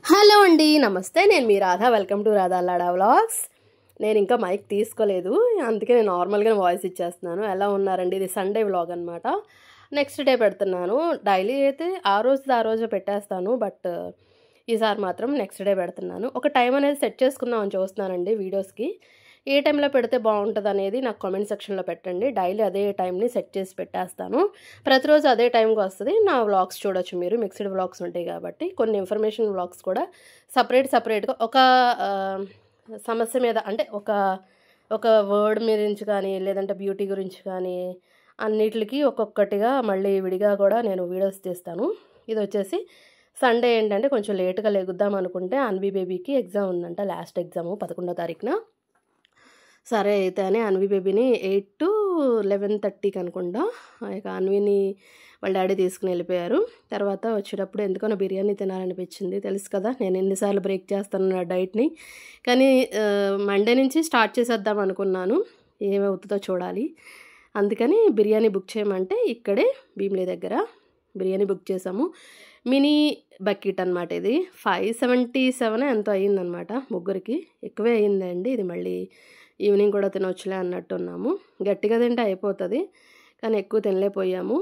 Hello అండి, నమస్తే. నేను మీ Radha. Welcome to Radha Allada vlogs. నేను ఇంకా మైక్ తీసుకోలేదు, అందుకే నేను నార్మల్గా వాయిస్ ఇచ్చేస్తున్నాను. ఎలా ఉన్నారండి? ఇది సండే వ్లాగ్ అనమాట. నెక్స్ట్ డే పెడుతున్నాను. డైలీ అయితే ఆ రోజే పెట్టేస్తాను, బట్ ఈసారి మాత్రం నెక్స్ట్ డే పెడుతున్నాను. ఒక టైం అనేది సెట్ చేసుకుందామని చూస్తున్నానండి వీడియోస్కి. ఏ టైంలో పెడితే బాగుంటుంది అనేది నాకు కామెంట్ సెక్షన్లో పెట్టండి. డైలీ అదే టైంని సెట్ చేసి పెట్టేస్తాను. ప్రతిరోజు అదే టైంకి వస్తుంది. నా వ్లాగ్స్ చూడొచ్చు మీరు. మిక్స్డ్ వ్లాగ్స్ ఉంటాయి కాబట్టి కొన్ని ఇన్ఫర్మేషన్ వ్లాగ్స్ కూడా సపరేట్గా ఒక సమస్య మీద, అంటే ఒక వర్డ్ గురించి కానీ, లేదంటే బ్యూటీ గురించి కానీ, అన్నిటికి ఒక్కొక్కటిగా మళ్ళీ విడిగా కూడా నేను వీడియోస్ తీస్తాను. ఇది వచ్చేసి సండే ఏంటంటే కొంచెం లేట్గా లెగుద్దాం అనుకుంటే అన్వి బేబీకి ఎగ్జామ్ ఉందంట, లాస్ట్ ఎగ్జాము 11వ తారీఖున. సరే అయితే అని అన్వి బేబీని 8 to 11:30కి అనుకుంటా ఇక అన్విని వాళ్ళ డాడీ తీసుకుని వెళ్ళిపోయారు. తర్వాత వచ్చేటప్పుడు ఎందుకో బిర్యానీ తినాలనిపించింది. తెలుసు కదా నేను ఎన్నిసార్లు బ్రేక్ చేస్తాను నా డైట్ని. కానీ మండే నుంచి స్టార్ట్ చేసేద్దాం అనుకున్నాను. ఏమవుతుందో చూడాలి. అందుకని బిర్యానీ బుక్ చేయమంటే ఇక్కడే భీమిలి దగ్గర బిర్యానీ బుక్ చేసాము. మినీ బకెట్ అనమాట. ఇది 577 ఎంతో అయ్యిందనమాట ముగ్గురికి. ఎక్కువే అయ్యిందండి. ఇది మళ్ళీ ఈవినింగ్ కూడా తినొచ్చులే అన్నట్టు ఉన్నాము. గట్టిగా తింటే అయిపోతుంది, కానీ ఎక్కువ తినలేకపోయాము.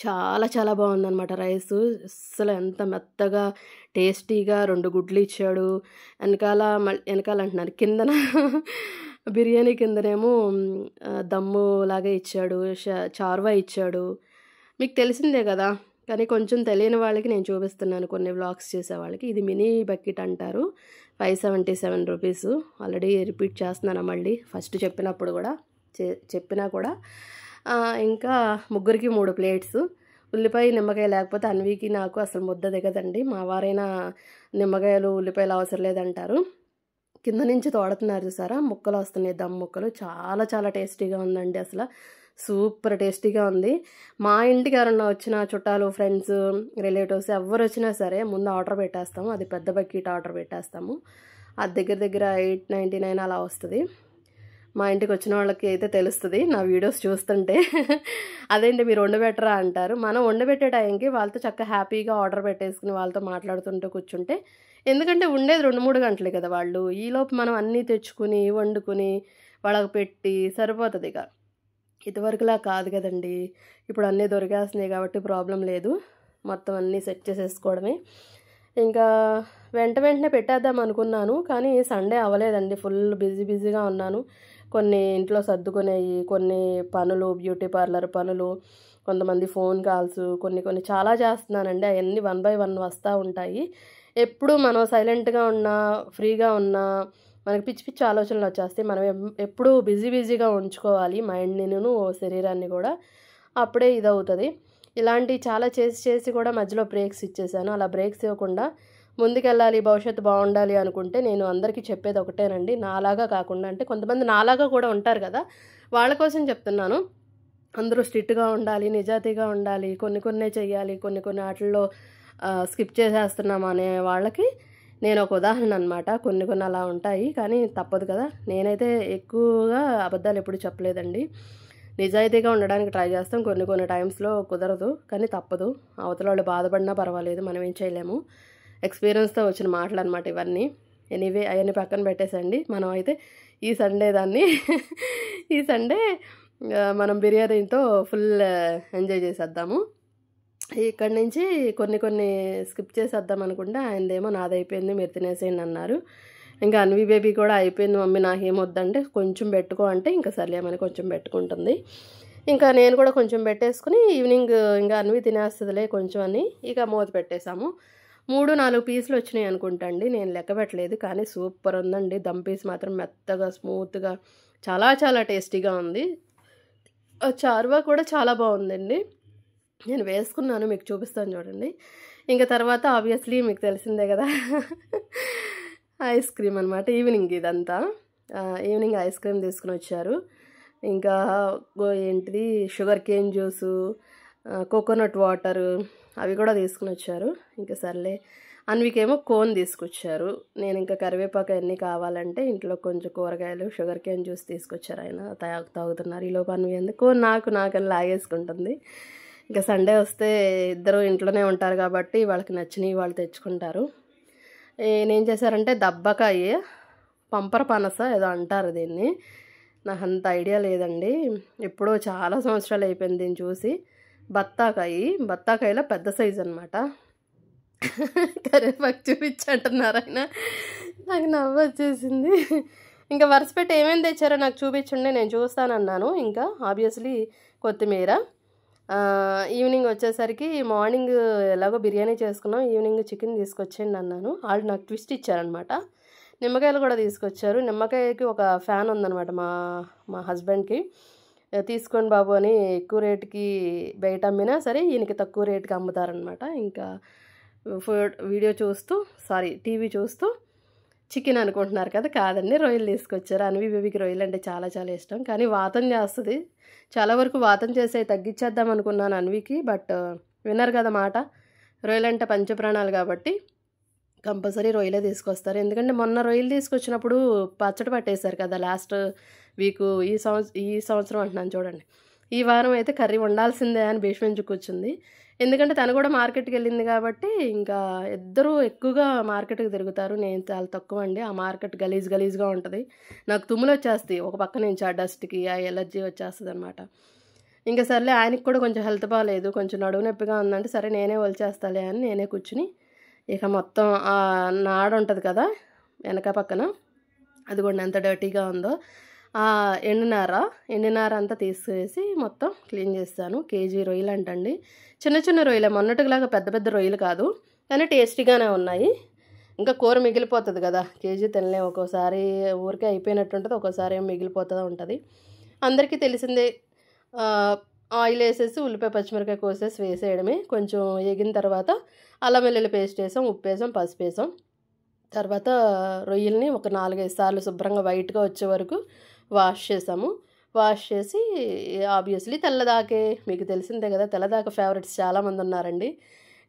చాలా బాగుందన్నమాట రైసు. అస్సలు ఎంత మెత్తగా టేస్టీగా 2 గుడ్లు ఇచ్చాడు. వెనకాల అంటున్నారు, కిందన బిర్యానీ కిందనేమో దమ్ము లాగా ఇచ్చాడు, చార్వా ఇచ్చాడు. మీకు తెలిసిందే కదా, కానీ కొంచెం తెలియని వాళ్ళకి నేను చూపిస్తున్నాను, కొన్ని వ్లాగ్స్ చేసే వాళ్ళకి. ఇది మినీ బకెట్ అంటారు. 577 రూపీస్. ఆల్రెడీ రిపీట్ చేస్తున్నాను మళ్ళీ, ఫస్ట్ చెప్పినప్పుడు కూడా చెప్పినా కూడా. ఇంకా ముగ్గురికి 3 ప్లేట్స్. ఉల్లిపాయ నిమ్మకాయ లేకపోతే అన్వికి నాకు అసలు ముద్ద దిగదండి. మా వారైనా నిమ్మకాయలు ఉల్లిపాయలు అవసరం లేదంటారు. కింద నుంచి తోడుతున్నారు చూసారా, ముక్కలు వస్తున్నాయి, దమ్ ముక్కలు. చాలా టేస్టీగా ఉందండి. అసలు సూపర్ టేస్టీగా ఉంది. మా ఇంటికి ఎవరన్నా వచ్చినా, చుట్టాలు, ఫ్రెండ్స్, రిలేటివ్స్ ఎవరు వచ్చినా సరే ముందు ఆర్డర్ పెట్టేస్తాము. అది పెద్ద బకెట్ ఆర్డర్ పెట్టేస్తాము. అది దగ్గర 899 అలా వస్తుంది. మా ఇంటికి వచ్చిన వాళ్ళకి అయితే తెలుస్తుంది నా వీడియోస్ చూస్తుంటే. అదేంటి మీరు వండబెట్టరా అంటారు. మనం వండబెట్టే టైంకి వాళ్ళతో చక్కగా హ్యాపీగా ఆర్డర్ పెట్టేసుకుని వాళ్ళతో మాట్లాడుతుంటూ కూర్చుంటే, ఎందుకంటే ఉండేది 2-3 గంటలే కదా వాళ్ళు. ఈలోపు మనం అన్నీ తెచ్చుకుని వండుకుని వాళ్ళకి పెట్టి సరిపోతుంది. ఇక ఇదివరకులా కాదు కదండి. ఇప్పుడు అన్నీ దొరికేస్తున్నాయి కాబట్టి ప్రాబ్లం లేదు. మొత్తం అన్నీ సెట్ చేసేసుకోవడమే. ఇంకా వెంటనే పెట్టేద్దాం అనుకున్నాను, కానీ సండే అవ్వలేదండి. ఫుల్ బిజీగా ఉన్నాను. కొన్ని ఇంట్లో సర్దుకునేవి, కొన్ని పనులు, బ్యూటీ పార్లర్ పనులు, కొంతమంది ఫోన్ కాల్స్, కొన్ని చాలా చేస్తున్నానండి. అవన్నీ 1 by 1 వస్తూ ఉంటాయి. ఎప్పుడు మనం సైలెంట్గా ఉన్నా, ఫ్రీగా ఉన్నా మనకి పిచ్చి ఆలోచనలు వచ్చేస్తాయి. మనం ఎప్పుడూ బిజీగా ఉంచుకోవాలి మైండ్నిను, శరీరాన్ని కూడా. అప్పుడే ఇదవుతుంది. ఇలాంటివి చాలా చేసి కూడా మధ్యలో బ్రేక్స్ ఇచ్చేసాను. అలా బ్రేక్స్ ఇవ్వకుండా ముందుకెళ్ళాలి, భవిష్యత్తు బాగుండాలి అనుకుంటే నేను అందరికీ చెప్పేది ఒకటేనండి. నాలాగా కాకుండా, అంటే కొంతమంది నాలాగా కూడా ఉంటారు కదా, వాళ్ళ కోసం చెప్తున్నాను. అందరూ స్ట్రిక్ట్గా ఉండాలి, నిజాయితీగా ఉండాలి, కొన్ని చెయ్యాలి, కొన్ని వాటిల్లో స్కిప్ చేసేస్తున్నాం అనే వాళ్ళకి నేను ఒక ఉదాహరణ అనమాట. కొన్ని అలా ఉంటాయి, కానీ తప్పదు కదా. నేనైతే ఎక్కువగా అబద్ధాలు ఎప్పుడు చెప్పలేదండి. నిజాయితీగా ఉండడానికి ట్రై చేస్తాం. కొన్ని టైమ్స్లో కుదరదు, కానీ తప్పదు. అవతల వాళ్ళు బాధపడినా పర్వాలేదు, మనం ఏం చేయలేము. ఎక్స్పీరియన్స్తో వచ్చిన మాటలు అనమాట ఇవన్నీ. ఎనీవే అవన్నీ పక్కన పెట్టేసండి. మనం అయితే ఈ సండే మనం బిర్యానీతో ఫుల్ ఎంజాయ్ చేసేద్దాము. ఇక్కడి నుంచి కొన్ని స్కిప్ చేసేద్దాం అనుకుంటే ఆయనదేమో నాదైపోయింది, మీరు తినేసేయండి అన్నారు. ఇంకా అన్వి బేబీ కూడా అయిపోయింది మమ్మీ నాకేమొద్దంటే కొంచెం పెట్టుకో అంటే ఇంకా సర్లేమని కొంచెం పెట్టుకుంటుంది. ఇంకా నేను కూడా కొంచెం పెట్టేసుకుని ఈవినింగ్ ఇంకా అన్వి తినేస్తుందిలే కొంచెం అని ఇక మూత పెట్టేశాము. 3-4 పీసులు వచ్చినాయి అనుకుంటా అండి, నేను లెక్క పెట్టలేదు. కానీ సూపర్ ఉందండి. దమ్ పీస్ మాత్రం మెత్తగా స్మూత్గా చాలా టేస్టీగా ఉంది. చార్వా కూడా చాలా బాగుందండి. నేను వేసుకున్నాను, మీకు చూపిస్తాను చూడండి. ఇంకా తర్వాత ఆబ్వియస్లీ మీకు తెలిసిందే కదా, ఐస్ క్రీమ్ అనమాట. ఈవినింగ్ ఇదంతా ఈవినింగ్ ఐస్ క్రీమ్ తీసుకుని వచ్చారు. ఇంకా ఏంటిది sugar cane juice, coconut water అవి కూడా తీసుకుని వచ్చారు. ఇంకా సర్లే. అన్వికేమో కోన్ తీసుకొచ్చారు. నేను ఇంకా కరివేపాకు అన్నీ కావాలంటే ఇంట్లో కొంచెం కూరగాయలు, షుగర్ కేన్ జ్యూస్ తీసుకొచ్చారు. ఆయన తాగుతున్నారు. ఈలోపు అన్వి ఎందుకో నాకని లాగేసుకుంటుంది. ఇంకా సండే వస్తే ఇద్దరు ఇంట్లోనే ఉంటారు కాబట్టి వాళ్ళకి నచ్చినవి వాళ్ళు తెచ్చుకుంటారు. ఏం చేశారంటే దబ్బకాయ పంపర పనస ఏదో అంటారు దీన్ని, నాకు అంత ఐడియా లేదండి, ఎప్పుడో చాలా సంవత్సరాలు అయిపోయింది దీన్ని చూసి. బత్తాకాయలో పెద్ద సైజు అనమాట. కరివేపాకు చూపించంటున్నారు ఆయన, నాకు నవ్వు వచ్చేసింది. ఇంకా వరుస పెట్టి ఏమేమి తెచ్చారో నాకు చూపించండి, నేను చూస్తానన్నాను. ఇంకా ఆబ్వియస్లీ కొత్తిమీర. ఈవినింగ్ వచ్చేసరికి మార్నింగ్ ఎలాగో బిర్యానీ చేసుకున్నాం, ఈవినింగ్ చికెన్ తీసుకొచ్చేయండి అన్నాను. వాళ్ళు నాకు ట్విస్ట్ ఇచ్చారనమాట, నిమ్మకాయలు కూడా తీసుకొచ్చారు. నిమ్మకాయకి ఒక ఫ్యాన్ ఉందన్నమాట మా హస్బెండ్కి. తీసుకోండి బాబు అని ఎక్కువ రేటుకి బయట అమ్మినా సరే ఈయనకి తక్కువ రేటుకి అమ్ముతారనమాట. ఇంకా టీవీ చూస్తూ చికెన్ అనుకుంటున్నారు కదా, కాదండి రొయ్యలు తీసుకొచ్చారు. అన్వి బేబీకి రొయ్యలు అంటే చాలా చాలా ఇష్టం, కానీ వాతం చేస్తుంది. చాలా వరకు వాతం చేసే తగ్గించేద్దాం అనుకున్నాను అన్వికి, బట్ విన్నారు కదా మాట, రొయ్యలు అంటే పంచప్రాణాలు కాబట్టి కంపల్సరీ రొయ్యలే తీసుకొస్తారు. ఎందుకంటే మొన్న రొయ్యలు తీసుకొచ్చినప్పుడు పచ్చడి పట్టేశారు కదా లాస్ట్ వీకు. ఈ సంవత్సరం అంటున్నాను చూడండి, ఈ వారం అయితే కర్రీ వండాల్సిందే అని భీష్మించి కూర్చుంది. ఎందుకంటే తను కూడా మార్కెట్కి వెళ్ళింది కాబట్టి, ఇంకా ఇద్దరూ ఎక్కువగా మార్కెట్కి తిరుగుతారు, నేను చాలా తక్కువ అండి. ఆ మార్కెట్ గలీజ్గా ఉంటుంది, నాకు తుమ్ములు వచ్చేస్తాయి ఒక పక్క నుంచి, ఆ డస్ట్కి ఆ ఎలర్జీ వచ్చేస్తుంది అనమాట. ఇంకా సర్లే, ఆయనకి కూడా కొంచెం హెల్త్ బాగాలేదు, కొంచెం నడువు నొప్పిగా ఉందంటే సరే నేనే వలిచేస్తాలే అని నేనే కూర్చుని ఇక మొత్తం ఆ నాడ ఉంటుంది కదా వెనక పక్కన, అది కూడా ఎంత డర్టీగా ఉందో, ఆ ఎండినార అంతా తీసేసి మొత్తం క్లీన్ చేస్తాను. కేజీ రొయ్యలు అంటండి, చిన్న చిన్న రొయ్యలే, మొన్నటిలాగా పెద్ద పెద్ద రొయ్యలు కాదు, కానీ టేస్టీగానే ఉన్నాయి. ఇంకా కూర మిగిలిపోతుంది కదా, కేజీ తినలే, ఒక్కోసారి ఊరికే అయిపోయినట్టు ఉంటుంది, ఒక్కోసారి ఏం మిగిలిపోతూ ఉంటుంది. అందరికీ తెలిసిందే, ఆయిల్ వేసేసి ఉల్లిపాయ పచ్చిమిరకాయ కోసేసి వేసేయడమే. కొంచెం ఎగిన తర్వాత అల్లం వెల్లుల్లి పేస్ట్ వేసాం, ఉప్పు వేసాం, పసుపు వేసాం. తర్వాత రొయ్యల్ని ఒక 4-5 సార్లు శుభ్రంగా వైట్గా వచ్చే వరకు వాష్ చేసాము. వాష్ చేసి ఆబ్వియస్లీ తెల్లదాకే, మీకు తెలిసిందే కదా, తెల్లదాక ఫేవరెట్స్ చాలామంది ఉన్నారండి.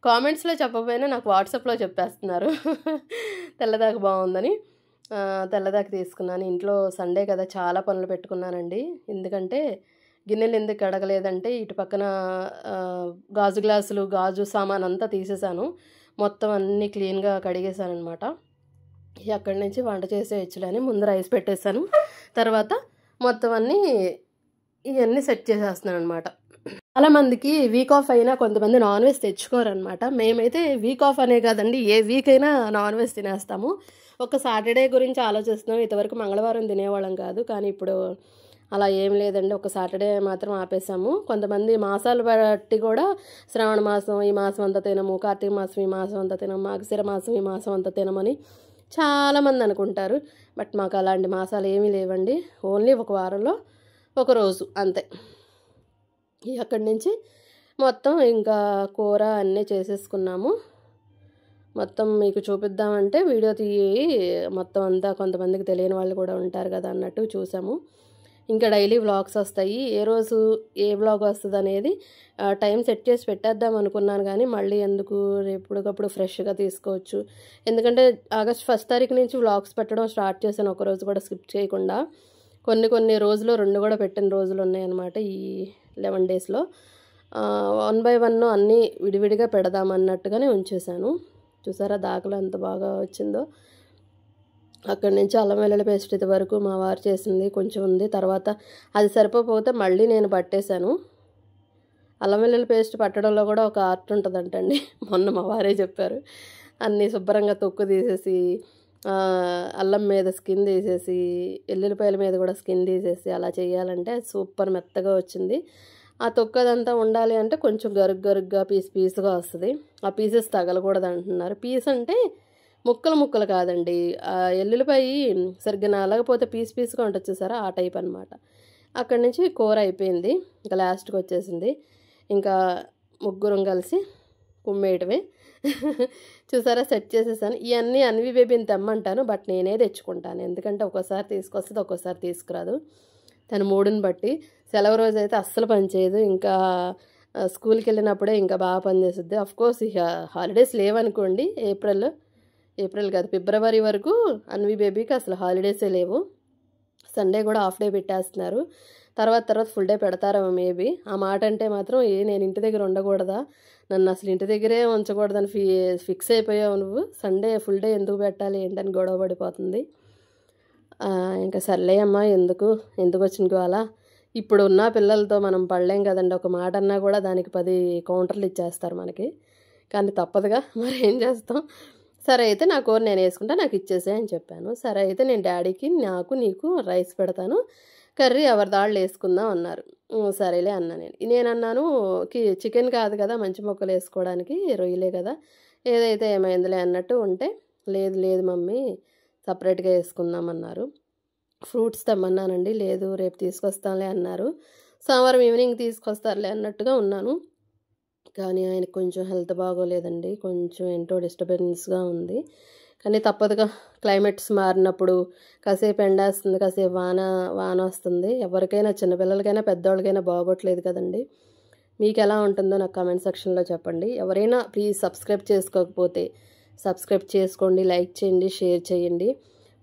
కామెంట్స్లో చెప్పకపోయినా నాకు వాట్సాప్లో చెప్పేస్తున్నారు తెల్లదాక బాగుందని. తెల్లదాక తీసుకున్నాను. ఇంట్లో సండే కదా చాలా పనులు పెట్టుకున్నానండి. ఎందుకంటే గిన్నెలు ఎందుకు కడగలేదంటే, ఇటు పక్కన గాజు గ్లాసులు, గాజు సామాన్ అంతా తీసేసాను, మొత్తం అన్నీ క్లీన్గా కడిగేసాను అనమాట. అక్కడి నుంచి వంట చేసేయచ్చులని ముందు రైస్ పెట్టేశాను, తర్వాత మొత్తం ఇవన్నీ సెట్ చేసేస్తున్నాను అనమాట. చాలామందికి వీక్ ఆఫ్ అయినా కొంతమంది నాన్ వెజ్ తెచ్చుకోరనమాట. మేమైతే వీక్ ఆఫ్ అనే కాదండి, ఏ వీక్ అయినా నాన్ వెజ్ తినేస్తాము. ఒక సాటర్డే గురించి ఆలోచిస్తున్నాం. ఇంతవరకు మంగళవారం తినేవాళ్ళం కాదు, కానీ ఇప్పుడు అలా ఏం లేదండి, ఒక సాటర్డే మాత్రం ఆపేసాము. కొంతమంది మాసాలు బట్టి కూడా శ్రావణ మాసం ఈ మాసం అంతా తినము, కార్తీక మాసం ఈ మాసం అంతా తినము, మార్గశిర మాసం ఈ మాసం అంతా తినమని చాలామంది అనుకుంటారు. బట్ మాకు అలాంటి మాసాలు ఏమీ లేవండి, ఓన్లీ ఒక వారంలో ఒక రోజు అంతే. అక్కడి నుంచి మొత్తం ఇంకా కూర అన్నీ చేసేసుకున్నాము. మొత్తం మీకు చూపిద్దామంటే వీడియో మొత్తం అంతా కొంతమందికి తెలియని వాళ్ళు కూడా ఉంటారు కదా అన్నట్టు చూసాము. ఇంకా డైలీ వ్లాగ్స్ వస్తాయి, ఏ రోజు ఏ వ్లాగ్ వస్తుంది అనేది టైం సెట్ చేసి పెట్టేద్దాం అనుకున్నాను, కానీ మళ్ళీ ఎందుకు, ఎప్పటికప్పుడు ఫ్రెష్గా తీసుకోవచ్చు. ఎందుకంటే ఆగస్ట్ 1 తారీఖు నుంచి వ్లాగ్స్ పెట్టడం స్టార్ట్ చేశాను, ఒకరోజు కూడా స్కిప్ చేయకుండా. కొన్ని రోజులు 2 కూడా పెట్టిన రోజులు ఉన్నాయన్నమాట ఈ 11 డేస్లో. 1 by 1 అన్నీ విడివిడిగా పెడదామన్నట్టుగానే ఉంచేశాను. చూసారా దాకలో ఎంత బాగా వచ్చిందో. అక్కడి నుంచి అల్లం వెల్లుల్లి పేస్ట్ ఇది వరకు మా వారు చేసింది కొంచెం ఉంది, తర్వాత అది సరిపోతే మళ్ళీ నేను పట్టేశాను. అల్లం వెల్లుల్లి పేస్ట్ పట్టడంలో కూడా ఒక ఆర్ట్ ఉంటుందంటండి, మొన్న మా వారే చెప్పారు. అన్నీ శుభ్రంగా తొక్కు తీసేసి, అల్లం మీద స్కిన్ తీసేసి, ఎల్లుల్లిపాయల మీద కూడా స్కిన్ తీసేసి అలా చేయాలంటే సూపర్ మెత్తగా వచ్చింది. ఆ తొక్కు అదంతా ఉండాలి అంటే కొంచెం గరుగ్గా పీసుగా వస్తుంది. ఆ పీసెస్ తగలకూడదు అంటున్నారు. పీస్ అంటే ముక్కలు కాదండి, ఎల్లుల్లిపాయ సరిగ్గా నలగపోతే పీసుగా ఉంటుంది చూసారా, ఆ టైప్ అనమాట. అక్కడి నుంచి కూర అయిపోయింది, ఇంకా లాస్ట్కి వచ్చేసింది. ఇంకా ముగ్గురం కలిసి కుమ్మేయటమే. చూసారా సెట్ చేసేసాను. ఇవన్నీ అన్వి బేబీని తెమ్మంటాను, బట్ నేనే తెచ్చుకుంటాను. ఎందుకంటే ఒక్కోసారి తీసుకొస్తుంది, ఒక్కోసారి తీసుకురాదు. తను మూడుని బట్టి. సెలవు రోజు అయితే అస్సలు పనిచేయదు, ఇంకా స్కూల్కి వెళ్ళినప్పుడే ఇంకా బాగా పనిచేస్తుంది. అఫ్కోర్స్ ఇక హాలిడేస్ లేవనుకోండి, ఏప్రిల్ కాదు ఫిబ్రవరి వరకు అన్వి బేబీకి అసలు హాలిడేసే లేవు. సండే కూడా హాఫ్ డే పెట్టేస్తున్నారు. తర్వాత ఫుల్ డే పెడతారేమో మేబీ. ఆ మాట అంటే మాత్రం నేను ఇంటి దగ్గర ఉండకూడదా, నన్ను అసలు ఇంటి దగ్గరే ఉంచకూడదని ఫిక్స్ అయిపోయావు నువ్వు, సండే ఫుల్ డే ఎందుకు పెట్టాలి ఏంటని గొడవ పడిపోతుంది. ఇంకా సర్లే అమ్మా, ఎందుకు వచ్చిన గోల, ఇప్పుడు ఉన్న పిల్లలతో మనం పడలేం కదండి. ఒక మాట అన్నా కూడా దానికి 10 కౌంటర్లు ఇచ్చేస్తారు మనకి. కానీ తప్పదుగా, మరి ఏం చేస్తాం. సరే అయితే నా కూర నేను వేసుకుంటా, నాకు ఇచ్చేసే అని చెప్పాను. సరే అయితే నేను డాడీకి నీకు రైస్ పెడతాను, కర్రీ ఎవరి దాళ్ళు వేసుకుందాం అన్నారు. సరేలే అన్నా. నేను అన్నాను చికెన్ కాదు కదా మంచి మొక్కలు వేసుకోవడానికి, రొయ్యలే కదా, ఏదైతే ఏమైందిలే అన్నట్టు ఉంటే, లేదు మమ్మీ సపరేట్గా వేసుకుందాం అన్నారు. ఫ్రూట్స్ తెమ్మన్నానండి, లేదు రేపు తీసుకొస్తానులే అన్నారు. సోమవారం ఈవినింగ్ తీసుకొస్తారులే అన్నట్టుగా ఉన్నాను. కానీ ఆయనకు కొంచెం హెల్త్ బాగోలేదండి, కొంచెం ఏంటో డిస్టర్బెన్స్గా ఉంది. కానీ తప్పదుగా, క్లైమేట్స్ మారినప్పుడు కాసేపు ఎండేస్తుంది, కాసేపు వాన వస్తుంది. ఎవరికైనా చిన్నపిల్లలకైనా పెద్దవాళ్ళకైనా బాగోట్లేదు కదండి. మీకు ఎలా ఉంటుందో నాకు కామెంట్ సెక్షన్లో చెప్పండి. ఎవరైనా ప్లీజ్ సబ్స్క్రైబ్ చేసుకోకపోతే సబ్స్క్రైబ్ చేసుకోండి, లైక్ చేయండి, షేర్ చేయండి.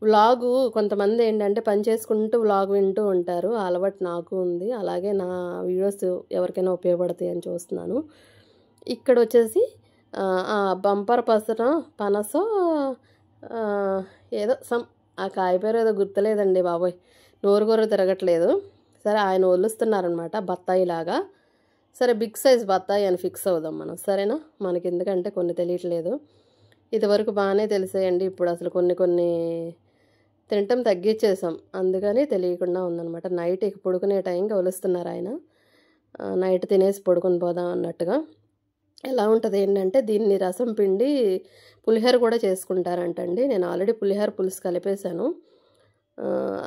వ్లాగు కొంతమంది ఏంటంటే పని చేసుకుంటూ వ్లాగ్ వింటూ ఉంటారు, ఆ అలవాటు నాకు ఉంది. అలాగే నా వీడియోస్ ఎవరికైనా ఉపయోగపడతాయి అని చూస్తున్నాను. ఇక్కడ వచ్చేసి బంపర్ పనసో ఏదో ఆ కాయ పేరు ఏదో గుర్తులేదండి బాబోయ్, నోరు తిరగట్లేదు. సరే ఆయన వలుస్తున్నారనమాట బత్తాయిలాగా. సరే బిగ్ సైజ్ బత్తాయి అని ఫిక్స్ అవుదాం మనం, సరేనా. మనకి ఎందుకంటే కొన్ని తెలియట్లేదు, ఇదివరకు బాగానే తెలిసాయండి, ఇప్పుడు అసలు కొన్ని తినటం తగ్గించేసాం, అందుకని తెలియకుండా ఉందన్నమాట. నైట్ ఇక పడుకునే టైంకి వలుస్తున్నారు ఆయన, నైట్ తినేసి పడుకొని పోదాం అన్నట్టుగా. ఎలా ఉంటుంది ఏంటంటే దీన్ని రసం పిండి పులిహోర కూడా చేసుకుంటారంటండి. నేను ఆల్రెడీ పులిహోర పులుసు కలిపేశాను,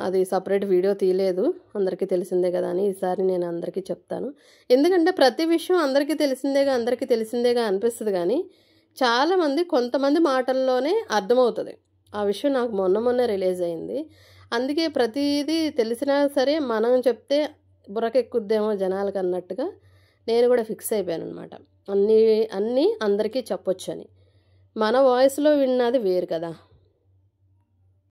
అది సపరేట్ వీడియో తీయలేదు, అందరికీ తెలిసిందే కదా అని ఈసారి నేను అందరికీ చెప్తాను. ఎందుకంటే ప్రతి విషయం అందరికీ తెలిసిందేగా అనిపిస్తుంది, కానీ చాలామంది కొంతమంది మాటల్లోనే అర్థమవుతుంది. ఆ విషయం నాకు మొన్న రిలీజ్ అయింది. అందుకే ప్రతిదీ తెలిసినా సరే మనం చెప్తే బుర్రకెక్కుద్దేమో జనాలకు అన్నట్టుగా నేను కూడా ఫిక్స్ అయిపోయాను అనమాట. అన్నీ అందరికీ చెప్పొచ్చని. మన వాయిస్లో విన్నది వేరు కదా,